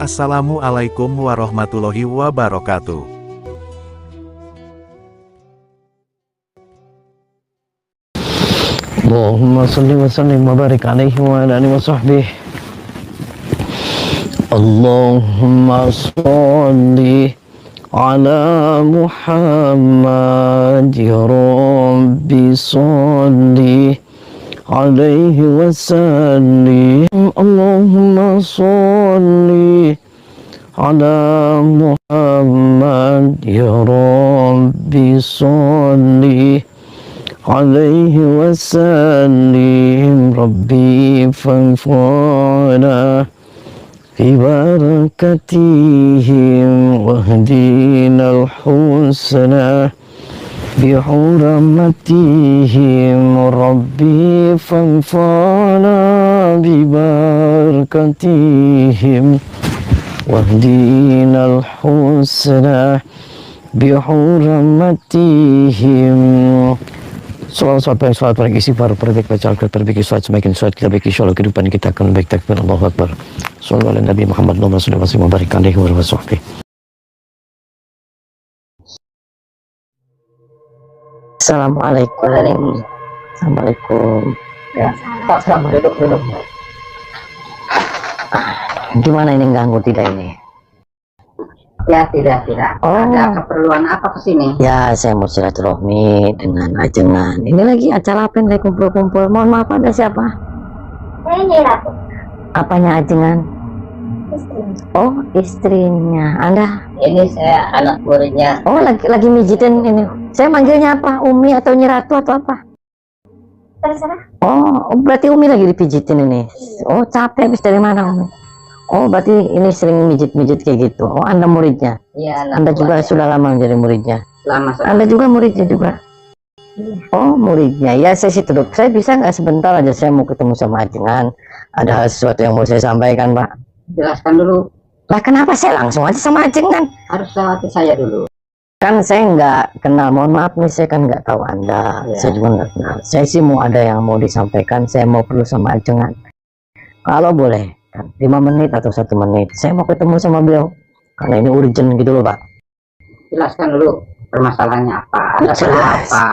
Assalamualaikum warahmatullahi wabarakatuh. Allahumma salli wa sallim wa barik alaihi wa ala alihi wa sahbihi. Allahumma salli ala Muhammad ya Rabbi salli alaihi wa sallim. Allahumma salli ala Muhammad ya Rabbi salli alaihi wa sallim. Rabbi fanfa'na fi barakatihim wahdina al-husna bi hurmatihim. Rabbi fanfa'na bi barakatihim wahdina al-husna bi hurmatihim. Salam perbaiki istighfar, perbaiki baca Al-Quran, perbaiki sholat, semakin sholat kita baiki, insyaallah kehidupan kita akan baik. Takbir, Allahu Akbar. Sallallahu ala Nabi Muhammad sallallahu alaihi wa barik alaihi wa sahbihi. Assalamualaikum. Assalamualaikum. Ya, Pak, selamat duduk. Gimana ini ganggu tidak ini? Ya, tidak. Oh. Ada keperluan apa ke sini? Ya, saya mau silaturahmi dengan ajengan. Ini lagi acara apa nih, kumpul-kumpul. Mohon maaf, ada siapa? Saya Nyai Ratu. Apanya ajengan? Istri. Oh, istrinya. Anda? Ini saya anak muridnya. Oh, lagi mijitin ini. Saya manggilnya apa? Umi atau Nyai Ratu atau apa? Terserah. Oh, berarti Umi lagi dipijitin ini. Oh, capek habis dari mana Umi? Oh, berarti ini sering mijit-mijit kayak gitu. Oh, Anda muridnya? Iya, Anda juga sudah lama menjadi muridnya? lama sekali. Anda juga muridnya juga? Oh, muridnya. Ya, saya situ dok. Saya bisa nggak sebentar aja, saya mau ketemu sama ajengan. Ada sesuatu yang mau saya sampaikan, Pak. Jelaskan dulu. Lah, kenapa saya langsung aja sama ajengan? Harus lewati saya dulu. Kan saya nggak kenal, mohon maaf nih, saya kan nggak tahu Anda. Ya. Saya juga nggak kenal. Saya sih mau ada yang mau disampaikan, saya mau perlu sama ajengan. Kalau boleh, kan 5 menit atau 1 menit, saya mau ketemu sama beliau. Karena ini urgent gitu loh, Pak. Jelaskan dulu permasalahannya apa. Ada perlu apa?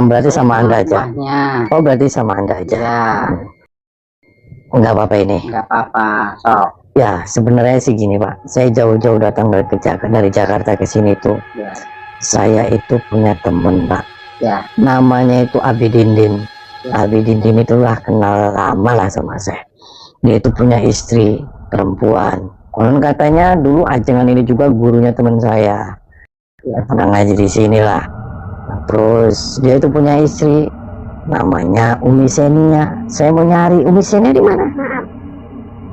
Berarti sama Anda aja. Rumahnya. Oh, berarti sama Anda aja. Ya, Nggak apa-apa ini. nggak apa-apa. Sok. Ya, sebenarnya sih gini, Pak. Saya jauh-jauh datang dari Jakarta ke sini tuh. Ya. Saya itu punya temen, Pak. Ya. Namanya itu Abi Dindin. Abi Dindin itulah kenal lama lah sama saya. Dia itu punya istri perempuan. Konon katanya dulu ajengan ini juga gurunya teman saya. Ya, pernah ngaji di sini lah. Terus dia itu punya istri namanya Umi Senia. Saya mau nyari Umi Senia di mana? Maaf.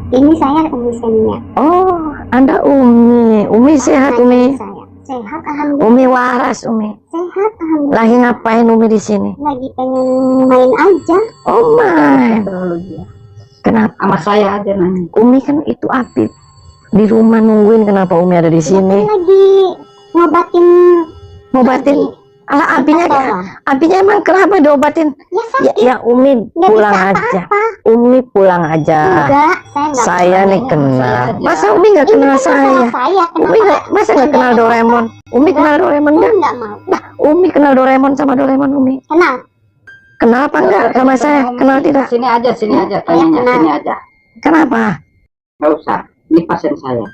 Ini saya Umi Senia. Oh, Anda Umi. Umi sehat, Umi. Saya. Sehat, alhamdulillah. Umi waras, Umi. Sehat, alhamdulillah. Lagi ngapain Umi di sini? Lagi pengen main aja. Oh my. Terlalu dia. Kenapa? Sama saya aja nanya. Umi kan itu Apip di rumah nungguin, kenapa Umi ada di sini? Lagi ngobatin. Ngobatin. Alah, apinya emang kenapa diobatin? Ya sakit. Ya Umi Nggak pulang bisa aja. apa-apa. Umi pulang aja. Enggak, saya enggak. Saya nih kenal. Saya Masa Umi nggak kenal Ini kan saya? masalah saya. Umi nggak, masa nggak kenal Doraemon? Umi kenal Doraemon nggak? Enggak mau. Umi kenal Doraemon sama Doraemon Umi. Kenal. Kenal apa enggak sama saya? Kenal tidak? Sini aja, tanyanya kenal. sini aja. Kenapa? Nggak usah. Ini pasien saya.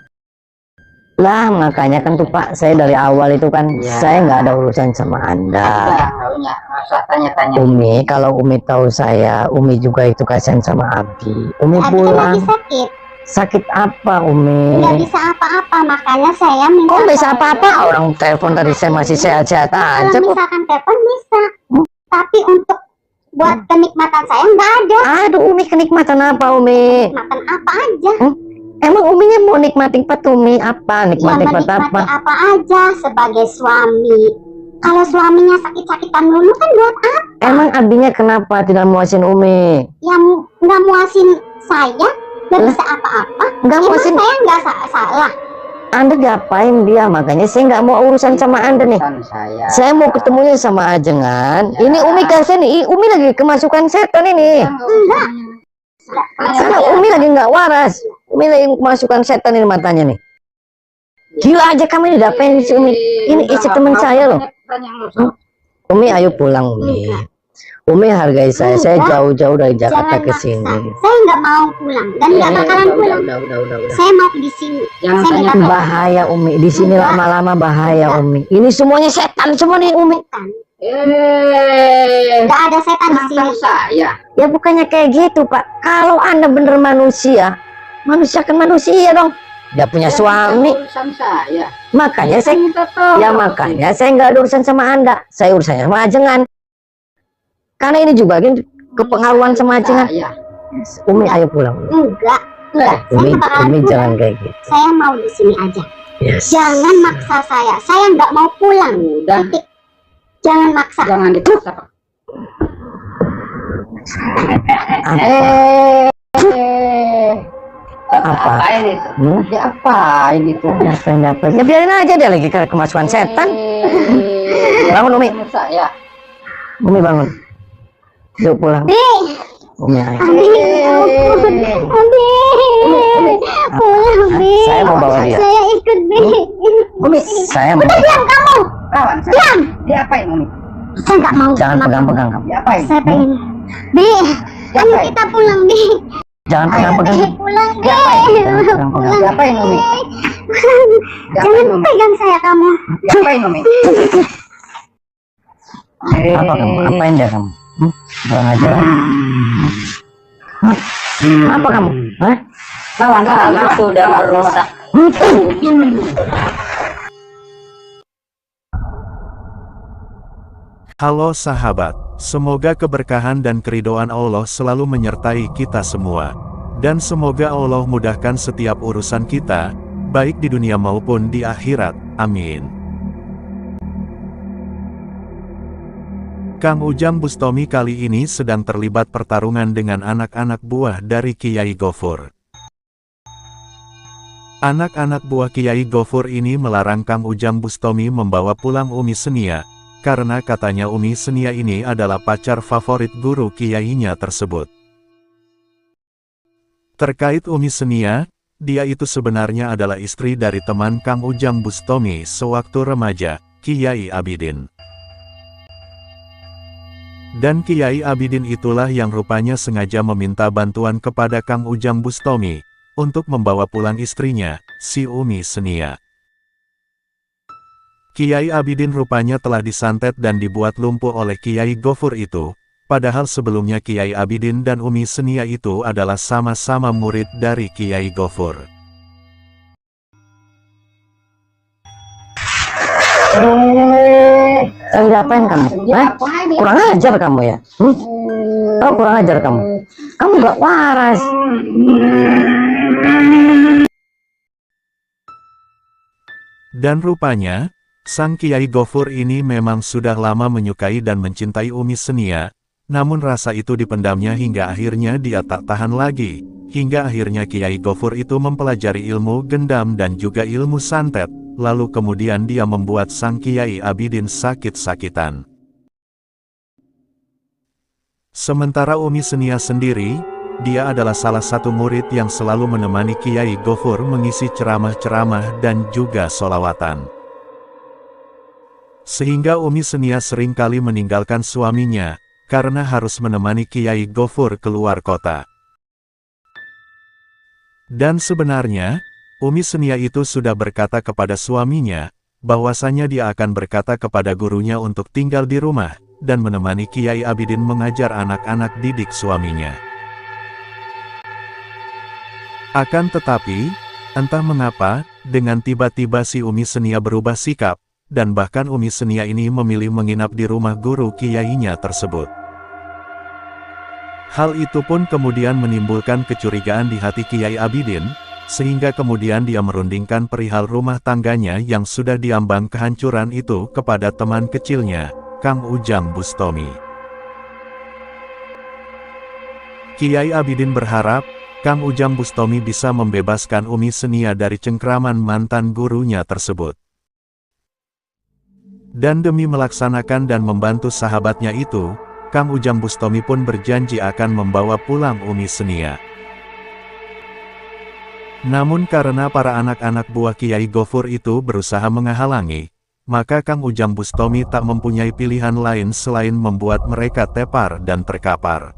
Lah, makanya kan tuh Pak, saya dari awal itu kan Ya. saya nggak ada urusan sama Anda. Nggak usah tanya-tanya. Umi, kalau Umi tahu saya, Umi juga itu kasihan sama Abi. Umi Abi kan pulang. lagi sakit. Sakit apa Umi? Nggak bisa apa-apa. Makanya saya minta. Kok bisa tolong. apa-apa? Orang telepon tadi saya masih sehat-sehat aja Kalau kok. misalkan telepon bisa. Tapi untuk buat kenikmatan saya nggak ada. Aduh, Umi kenikmatan apa Umi? Makan apa aja. Emang Uminya mau nikmatin apa tuh Umi? Apa? Ya Nikmatin menikmati apa? apa aja sebagai suami. Kalau suaminya sakit-sakitan dulu kan buat apa? Emang Abinya kenapa tidak muasin Umi? Yang nggak muasin saya, nggak bisa apa-apa. Nggak Emang muasin. saya nggak salah. Anda diapain dia? Makanya saya nggak mau urusan sama Anda nih. Bukan saya. Saya mau ketemunya sama ajengan. Ini Umi kasihan nih. Umi lagi kemasukan setan ini. Enggak. Karena Umi lagi nggak waras. Umi lagi masukkan setan ini matanya nih. Gila aja kamu ini dapain si Umi. Ini istri teman saya loh. Umi ayo pulang Umi. Umi hargai saya jauh-jauh dari Jakarta ke sini. Saya nggak mau pulang dan nggak bakalan pulang. Saya mau di sini. Saya nggak mau. Bahaya Umi, di sini lama-lama bahaya Umi. Ini semuanya setan semua nih Umi. Nggak ada setan di sini. Saya. Ya bukannya kayak gitu Pak. Kalau Anda bener manusia, manusia kan manusia dong. Dia punya suami. Urusan saya. Makanya saya makanya saya nggak ada urusan sama Anda. Saya urusannya sama ajengan. Karena ini juga kan kepengaruhan sama ajengan. Umi ayo pulang. Enggak. Saya Umi, nggak bakalan Umi pulang. jangan kayak gitu. Saya mau di sini aja. Yes. Jangan maksa saya. Saya nggak mau pulang. Udah. Titik. Jangan maksa. Jangan dipaksa. Apa? Apain itu? Ya Apain itu? apa? Ya biarin aja dia lagi kemasukan setan. Bangun Umi. Saya. Umi bangun. Yuk pulang. Umi ayo. Pulang, Bi. Saya mau bawa dia. Saya ikut, Bi. Umi. Saya mau. Diam kamu. Kawan. Diam. Diapain Umi? Saya nggak mau. Jangan pegang-pegang kamu. Diapain? Saya pengen. Bi, ayo kita pulang, Bi. Jangan pegang-pegang. Pulang, Bi. Jangan pegang-pegang. Diapain Umi? Jangan pegang saya kamu. Diapain Umi? Apa kamu? Apain dia kamu? Kurang ajar. Apa kamu? Hah? Kawan sudah merusak. Halo sahabat, semoga keberkahan dan keridhaan Allah selalu menyertai kita semua. Dan semoga Allah mudahkan setiap urusan kita, baik di dunia maupun di akhirat. Amin. Kang Ujang Bustami kali ini sedang terlibat pertarungan dengan anak-anak buah dari Kiai Gofur. Anak-anak buah Kiai Gofur ini melarang Kang Ujang Bustami membawa pulang Umi Senia, karena katanya Umi Senia ini adalah pacar favorit guru kiainya tersebut. Terkait Umi Senia, dia itu sebenarnya adalah istri dari teman Kang Ujang Bustami sewaktu remaja, Kiai Abidin. Dan Kiai Abidin itulah yang rupanya sengaja meminta bantuan kepada Kang Ujang Bustami, untuk membawa pulang istrinya, si Umi Senia. Kiai Abidin rupanya telah disantet dan dibuat lumpuh oleh Kiai Gofur itu, padahal sebelumnya Kiai Abidin dan Umi Senia itu adalah sama-sama murid dari Kiai Gofur. Ngapain kamu? Hah? Kurang ajar kamu ya? Oh, kurang ajar kamu. Kamu gak waras. Dan rupanya, sang Kiai Gofur ini memang sudah lama menyukai dan mencintai Umi Senia, namun rasa itu dipendamnya hingga akhirnya dia tak tahan lagi, hingga akhirnya Kiai Gofur itu mempelajari ilmu gendam dan juga ilmu santet, lalu kemudian dia membuat sang Kiai Abidin sakit-sakitan. Sementara Umi Senia sendiri, dia adalah salah satu murid yang selalu menemani Kiai Gofur mengisi ceramah-ceramah dan juga sholawatan. Sehingga Umi Senia seringkali meninggalkan suaminya, karena harus menemani Kiai Gofur keluar kota. Dan sebenarnya, Umi Senia itu sudah berkata kepada suaminya, bahwasanya dia akan berkata kepada gurunya untuk tinggal di rumah, dan menemani Kiai Abidin mengajar anak-anak didik suaminya. Akan tetapi, entah mengapa, dengan tiba-tiba si Umi Senia berubah sikap, dan bahkan Umi Senia ini memilih menginap di rumah guru kiainya tersebut. Hal itu pun kemudian menimbulkan kecurigaan di hati Kiai Abidin, sehingga kemudian dia merundingkan perihal rumah tangganya yang sudah diambang kehancuran itu kepada teman kecilnya, Kang Ujang Bustami. Kiai Abidin berharap, Kang Ujang Bustami bisa membebaskan Umi Senia dari cengkraman mantan gurunya tersebut. Dan demi melaksanakan dan membantu sahabatnya itu, Kang Ujang Bustami pun berjanji akan membawa pulang Umi Senia. Namun karena para anak-anak buah Kiai Gofur itu berusaha menghalangi, maka Kang Ujang Bustomi tak mempunyai pilihan lain selain membuat mereka tepar dan terkapar.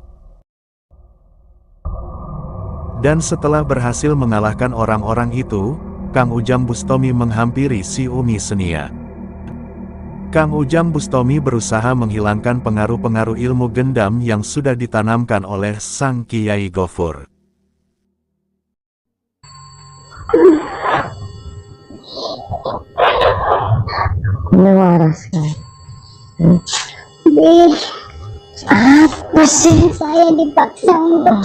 Dan setelah berhasil mengalahkan orang-orang itu, Kang Ujang Bustomi menghampiri si Umi Senia. Kang Ujang Bustomi berusaha menghilangkan pengaruh-pengaruh ilmu gendam yang sudah ditanamkan oleh sang Kiai Gofur. Ini waras kan? Deh, Apa sih? saya dipaksa untuk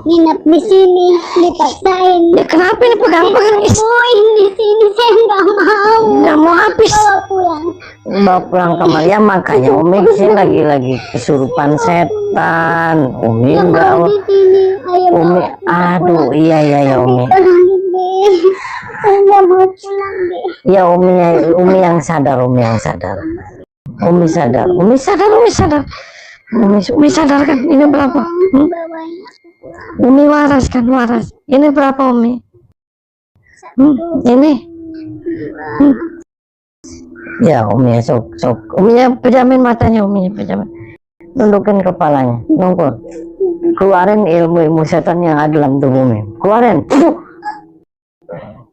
nginep di sini, dipaksain. Ya kenapa ini pegang-pegang istri? Di sini saya nggak mau. Nggak mau habis. Bawa pulang. Bawa pulang kamar ya, makanya Umi sih lagi kesurupan setan. Umi Nggak enggak. mau di sini. Ayo Umi, bawa aduh, iya Umi. pulang, deh. Saya nggak mau pulang, deh. Ya Umi yang sadar, Umi yang sadar. Umi sadar, Umi sadar, Umi sadar. Umi sadar kan, ini berapa? Bawain aku pulang. Umi waras kan, waras. Ini berapa Umi? Ini? Ya Umi ya, sok. Uminya pejamin matanya, Uminya pejamin. Tundukin kepalanya, nongkol. Keluarin ilmu setan yang ada dalam tubuh Umi. Keluarin.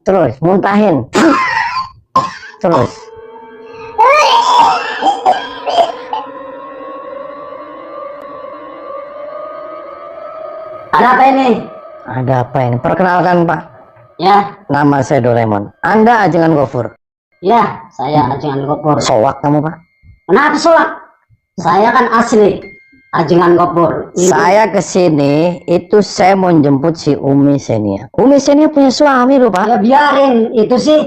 Terus, muntahin. Terus. Ada apa ini? Ada apa ini? Perkenalkan Pak. Ya, Nama saya Doraemon. Anda ajengan Gofur. ya, saya ajengan Gopur. Sowak kamu Pak. Kenapa soal? Saya kan asli ajengan Gopur. Saya kesini itu saya mau jemput si Umi Senia. Umi Senia punya suami loh Pak. Ya biarin, itu sih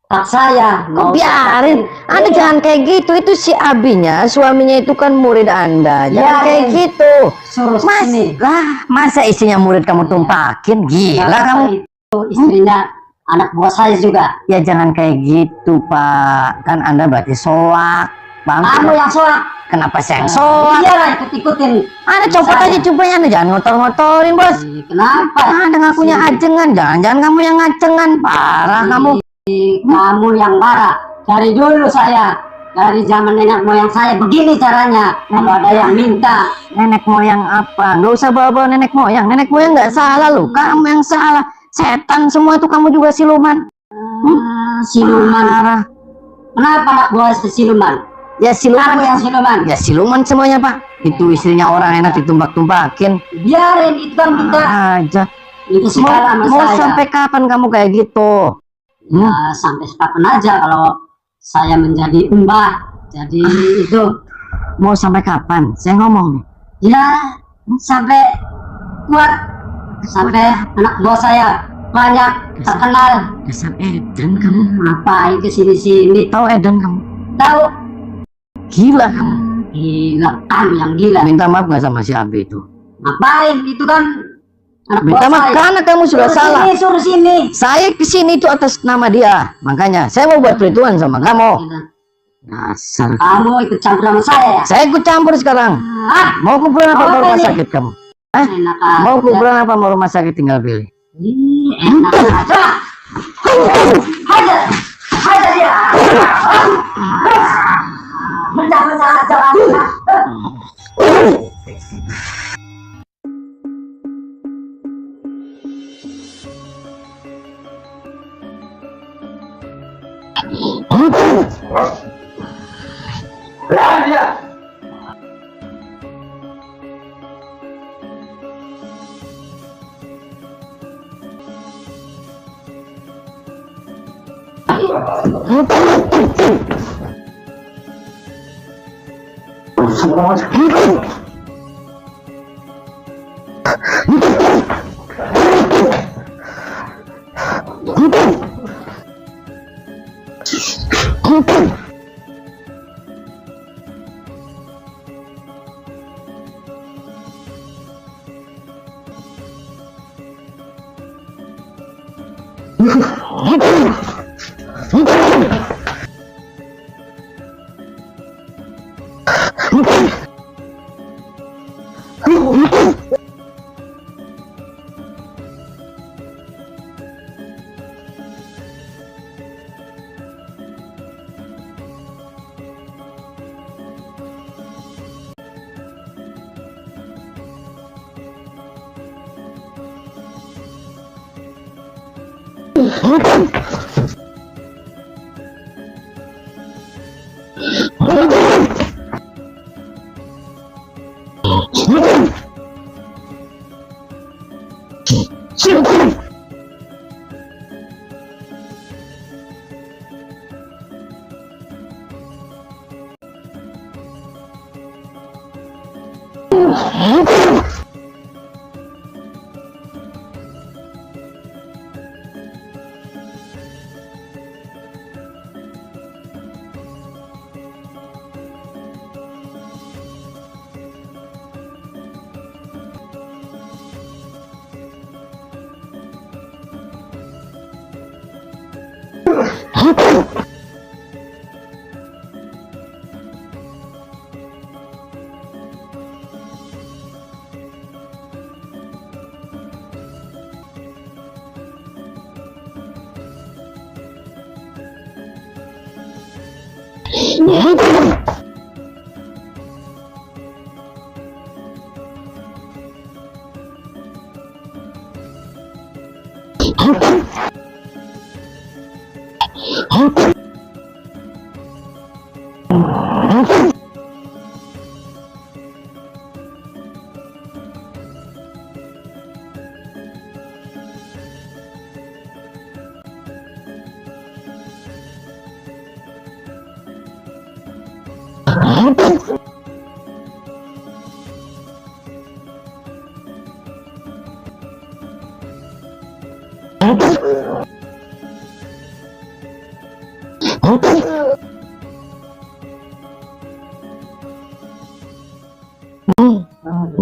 hak saya. Kok biarin? Anda jangan kayak gitu. Itu si Abinya, suaminya itu kan murid Anda. Jangan Biarin. kayak gitu. Suruh sini. Masa isinya murid kamu tumpakin? Gila kamu. Itu istrinya anak buah saya juga. Ya jangan kayak gitu Pak. Kan Anda berarti soak. Bang, Kamu yang soal. kenapa saya yang soak? Iya lah, ikut-ikutin. Anda copot Saya. aja cupanya, Anda jangan ngotor-ngotorin bos. Kenapa? Anda ngakunya ajengan, jangan-jangan kamu yang ngajengan. Parah kamu. Kamu yang marah. Dari dulu saya, dari zaman nenek moyang saya begini caranya. Kalau ada yang minta, Nenek moyang apa? Nggak usah bawa-bawa nenek moyang. Nenek moyang nggak salah loh. Kamu yang salah. Setan semua itu, kamu juga siluman. siluman. Parah. Kenapa anak buah siluman? Ya siluman. Kamu yang siluman. Ya siluman semuanya Pak. Itu istrinya orang enak ditumbak-tumbakin. Biarin itu kan minta. Aja. Itu Mau, segala sama mau saya. sampai kapan kamu kayak gitu? Ya, sampai kapan aja kalau saya menjadi mbah. Jadi itu Mau sampai kapan? Saya ngomong nih. ya sampai kuat, sampai anak buah saya banyak terkenal. Dasar edan kamu. Ngapain ke sini-sini? Tahu edan kamu? Tahu? Gila kamu. Gila, kamu yang gila. Minta maaf nggak sama si Abi itu? Ngapain? Itu kan anak Minta buah maaf saya. karena kamu sudah Suruh salah. sini, suruh sini. Saya kesini itu atas nama dia. Makanya saya mau buat perhitungan sama kamu. Dasar. Kamu ikut campur sama saya ya? Saya ikut campur sekarang. Ah, Mau kuburan apa Apa mau rumah ini? sakit kamu? enak aja. Mau kuburan apa mau rumah sakit, tinggal pilih. Enak aja. Hajar, hajar dia. Bencana aja.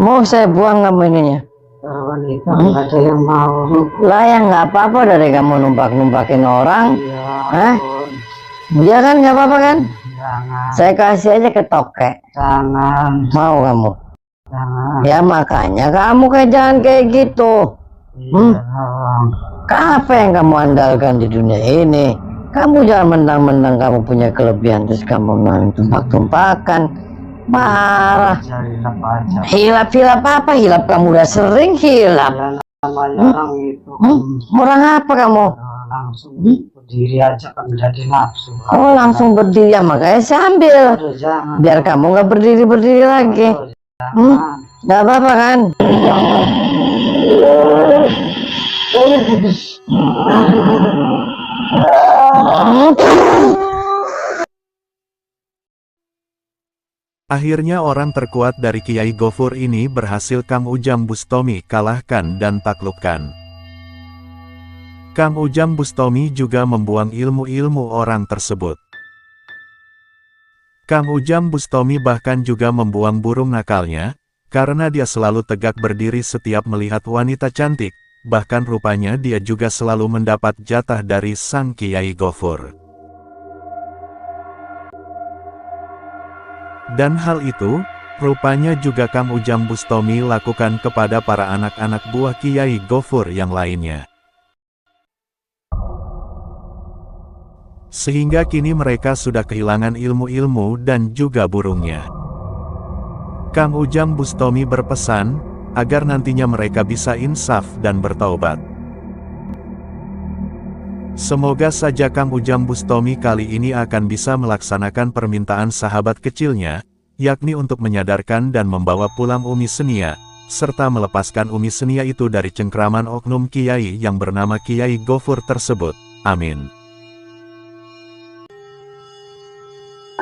Mau saya buang kamu ininya? Wanita nggak ada yang mau. Lah ya nggak apa-apa dari kamu numpakin orang. Hah? Ya kan nggak apa-apa kan? Jangan, Saya kasih aja ke tokek. jangan, Mau kamu? jangan. Ya makanya kamu jangan kayak gitu. Iya, tolong. Apa yang kamu andalkan di dunia ini? Kamu jangan mentang-mentang kamu punya kelebihan terus kamu tumpak-tumpakan. Parah. Cari aja. Hilap apa? Hilap kamu udah sering hilap. Ya, namanya orang itu Orang apa kamu? langsung berdiri aja kan jadi nafsu. Oh langsung berdiri ya, makanya saya ambil. Aduh, jangan. Biar kamu nggak berdiri lagi. Nggak apa-apa kan? Akhirnya orang terkuat dari Kiai Gofur ini berhasil Kang Ujang Bustomi kalahkan dan taklukkan. Kang Ujang Bustomi juga membuang ilmu-ilmu orang tersebut. Kang Ujang Bustomi bahkan juga membuang burung nakalnya, karena dia selalu tegak berdiri setiap melihat wanita cantik, bahkan rupanya dia juga selalu mendapat jatah dari sang Kiai Gofur. Dan hal itu, rupanya juga Kang Ujang Bustomi lakukan kepada para anak-anak buah Kiai Gofur yang lainnya. Sehingga kini mereka sudah kehilangan ilmu-ilmu dan juga burungnya. Kang Ujang Bustomi berpesan, agar nantinya mereka bisa insaf dan bertaubat. Semoga saja Kang Ujang Bustomi kali ini akan bisa melaksanakan permintaan sahabat kecilnya, yakni untuk menyadarkan dan membawa pulang Umi Senia, serta melepaskan Umi Senia itu dari cengkraman oknum Kiai yang bernama Kiai Gofur tersebut. Amin.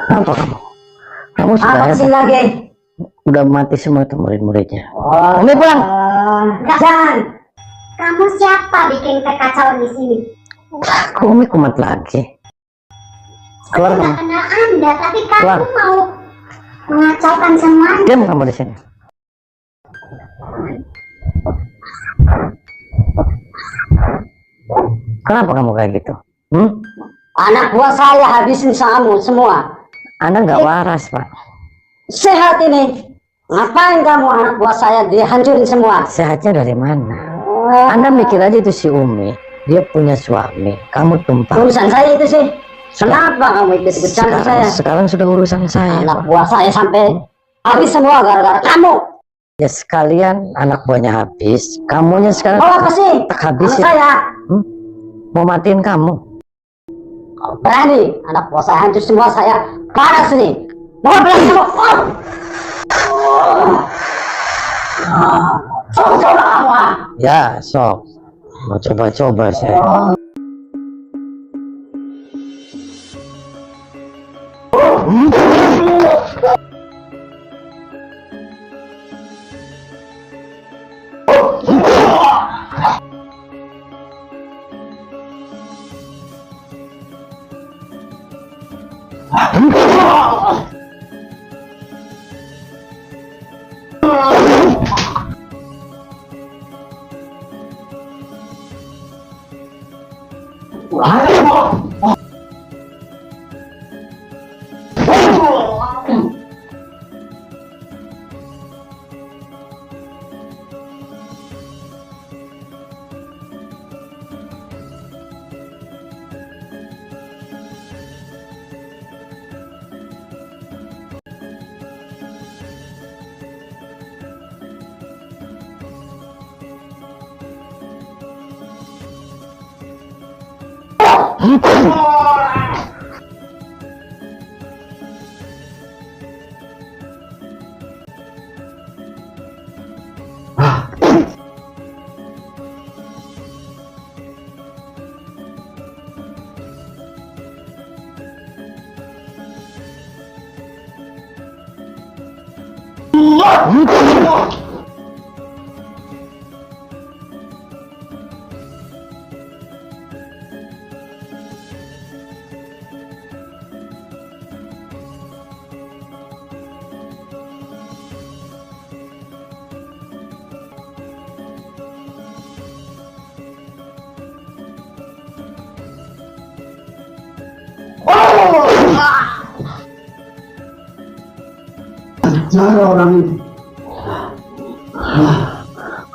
Apa kamu? Kamu sudah Apa sih lagi? udah mati semua tuh murid-muridnya. Oh, Umi pulang. jangan. Kamu siapa bikin kekacauan di sini? Kok Umi kumat lagi? Keluar Saya kamu. nggak kenal Anda, tapi kamu Keluar. mau mengacaukan semuanya. Diam kamu di sini. Kenapa kamu kayak gitu? Anak buah saya habisin kamu semua. Anda nggak waras, Pak. Sehat ini. Ngapain kamu anak buah saya dihancurin semua? Sehatnya dari mana? Anda mikir aja itu si Umi. Dia punya suami. Kamu tumpah. Urusan saya itu sih. Kenapa kamu ikut-ikut campur saya? Sekarang sudah urusan saya, Anak Pak. buah saya sampai habis semua gara-gara kamu. Ya sekalian anak buahnya habis. Kamunya sekarang Mau apa sih? tak habis Anak ya. saya. mau matiin kamu. Kalau berani anak buah saya hancur semua, saya panas nih. Mau bilang kamu? Coba apa? Ya, sok. Mau coba-coba saya.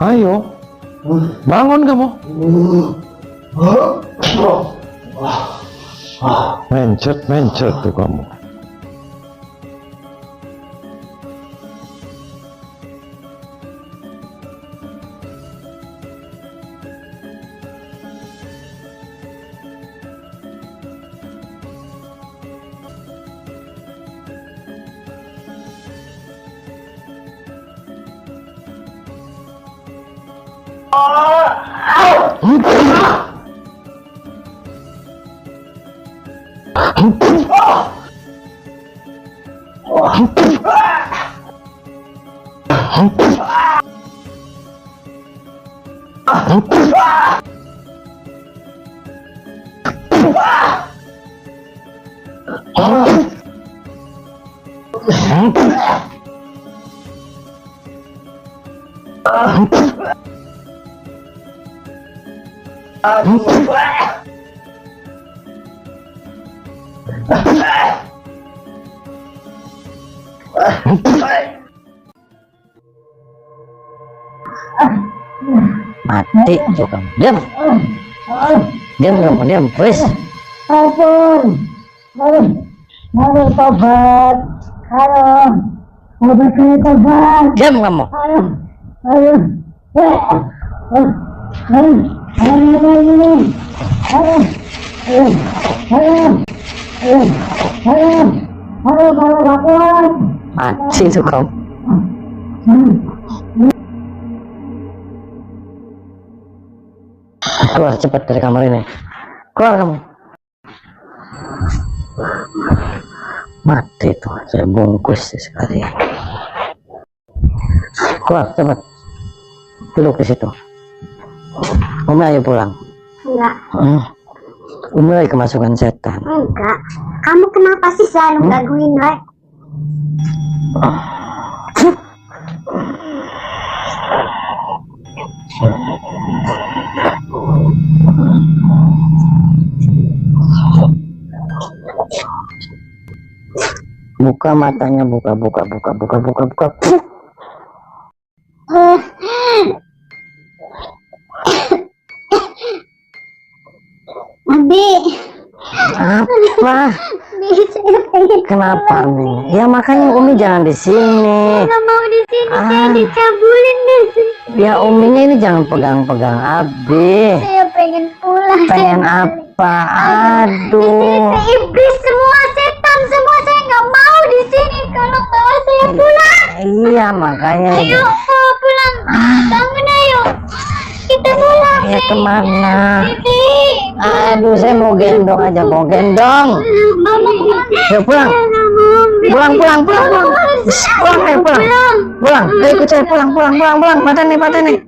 Ayo, bangun kamu. Mencet tuh kamu. Mati tuh kamu. Diam kamu, diam. Wes. Aduh, tobat. Tobat. Diam kamu. Mati tuh kamu. Keluar cepat dari kamar ini. Keluar kamu. Mati tuh, saya bungkus sekali. Keluar cepat. Duduk di situ. Umi ayo pulang. Enggak. Umi lagi kemasukan setan. Enggak. Kamu kenapa sih selalu gangguin Rek? Buka matanya, buka. Abi. Apa? Kenapa nih? Ya makanya Umi jangan di sini. Nggak mau di sini, saya dicabulin di sini. Ya Uminya ini jangan pegang-pegang Abi. Saya pengen pulang. Pengen apa? Di sini Aduh. iblis semua, setan semua, saya nggak mau di sini. Kalau bawa saya pulang. Iya makanya. Ayo bawa pulang. Bangun ayo. Kita pulang. Ya kemana? Sini. Aduh, saya mau gendong aja, mau gendong. Mama Yuk pulang. Pulang. Pulang, ayo pulang. Pulang. Ayo ikut saya pulang. Mata nih.